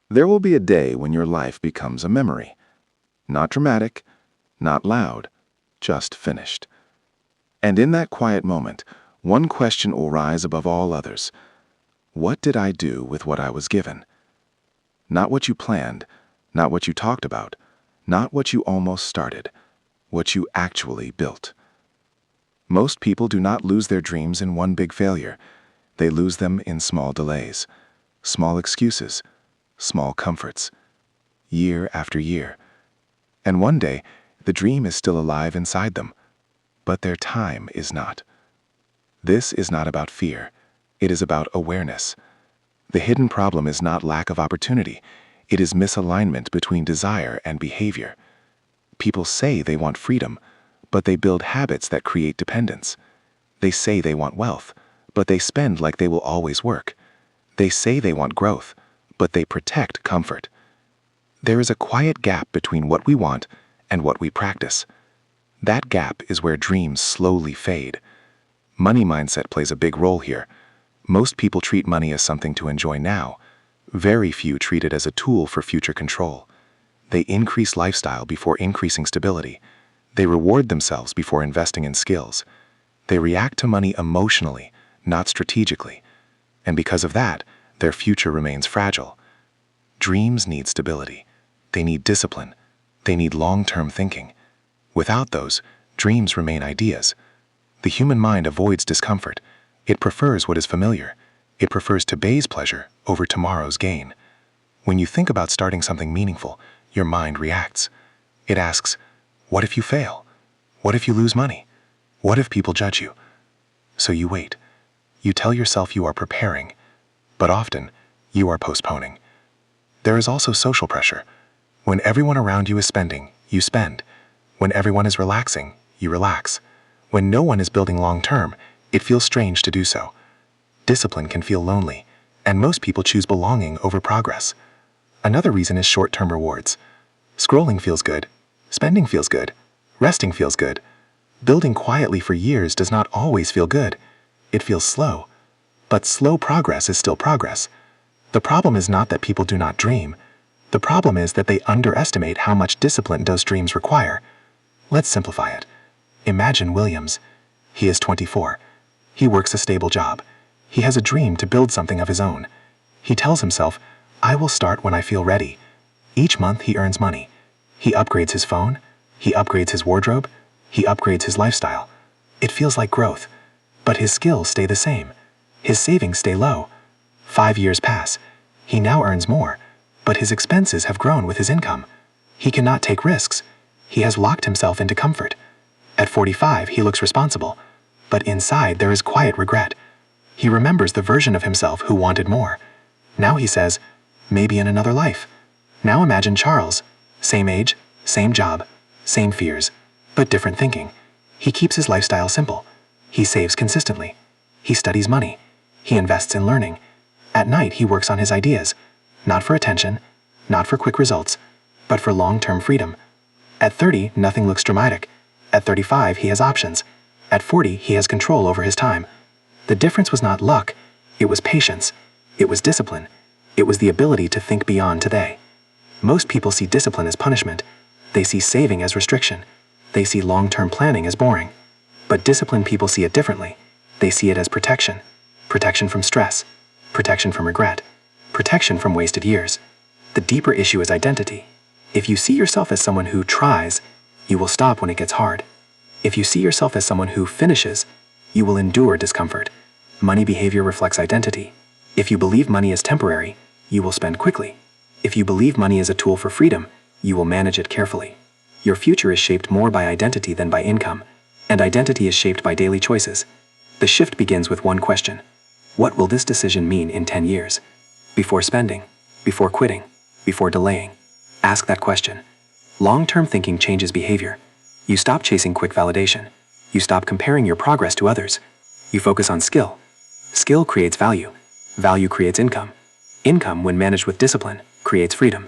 There will be a day when your life becomes a memory. Not dramatic, not loud, just finished. And in that quiet moment, one question will rise above all others. What did I do with what I was given? Not what you planned, not what you talked about, not what you almost started, what you actually built. Most people do not lose their dreams in one big failure. They lose them in small delays, small excuses, small comforts, year after year. And one day, the dream is still alive inside them, but their time is not. This is not about fear. It is about awareness. The hidden problem is not lack of opportunity. It is misalignment between desire and behavior. People say they want freedom, but they build habits that create dependence. They say they want wealth, but they spend like they will always work. They say they want growth, but they protect comfort. There is a quiet gap between what we want and what we practice. That gap is where dreams slowly fade. Money mindset plays a big role here. Most people treat money as something to enjoy now. Very few treat it as a tool for future control. They increase lifestyle before increasing stability. They reward themselves before investing in skills. They react to money emotionally, not strategically. And because of that, their future remains fragile. Dreams need stability. They need discipline. They need long-term thinking. Without those, dreams remain ideas. The human mind avoids discomfort. It prefers what is familiar. It prefers today's pleasure over tomorrow's gain. When you think about starting something meaningful, your mind reacts. It asks, what if you fail? What if you lose money? What if people judge you? So you wait. You tell yourself you are preparing, but often you are postponing. There is also social pressure. When everyone around you is spending, you spend. When everyone is relaxing, you relax. When no one is building long-term, it feels strange to do so. Discipline can feel lonely, and most people choose belonging over progress. Another reason is short-term rewards. Scrolling feels good, spending feels good, resting feels good. Building quietly for years does not always feel good. It feels slow. But slow progress is still progress. The problem is not that people do not dream. The problem is that they underestimate how much discipline those dreams require. Let's simplify it. Imagine Williams. He is 24. He works a stable job. He has a dream to build something of his own. He tells himself, I will start when I feel ready. Each month he earns money. He upgrades his phone. He upgrades his wardrobe. He upgrades his lifestyle. It feels like growth. But his skills stay the same. His savings stay low. 5 years pass. He now earns more, but his expenses have grown with his income. He cannot take risks. He has locked himself into comfort. At 45, he looks responsible, but inside there is quiet regret. He remembers the version of himself who wanted more. Now he says, maybe in another life. Now imagine Charles. Same age, same job, same fears, but different thinking. He keeps his lifestyle simple. He saves consistently. He studies money. He invests in learning. At night, he works on his ideas, not for attention, not for quick results, but for long-term freedom. At 30, nothing looks dramatic. At 35, he has options. At 40, he has control over his time. The difference was not luck. It was patience. It was discipline. It was the ability to think beyond today. Most people see discipline as punishment. They see saving as restriction. They see long-term planning as boring. But disciplined people see it differently. They see it as protection. Protection from stress. Protection from regret. Protection from wasted years. The deeper issue is identity. If you see yourself as someone who tries, you will stop when it gets hard. If you see yourself as someone who finishes, you will endure discomfort. Money behavior reflects identity. If you believe money is temporary, you will spend quickly. If you believe money is a tool for freedom, you will manage it carefully. Your future is shaped more by identity than by income, and identity is shaped by daily choices. The shift begins with one question. What will this decision mean in 10 years? Before spending, before quitting, before delaying, ask that question. Long-term thinking changes behavior. You stop chasing quick validation. You stop comparing your progress to others. You focus on skill. Skill creates value. Value creates income. Income, when managed with discipline, creates freedom.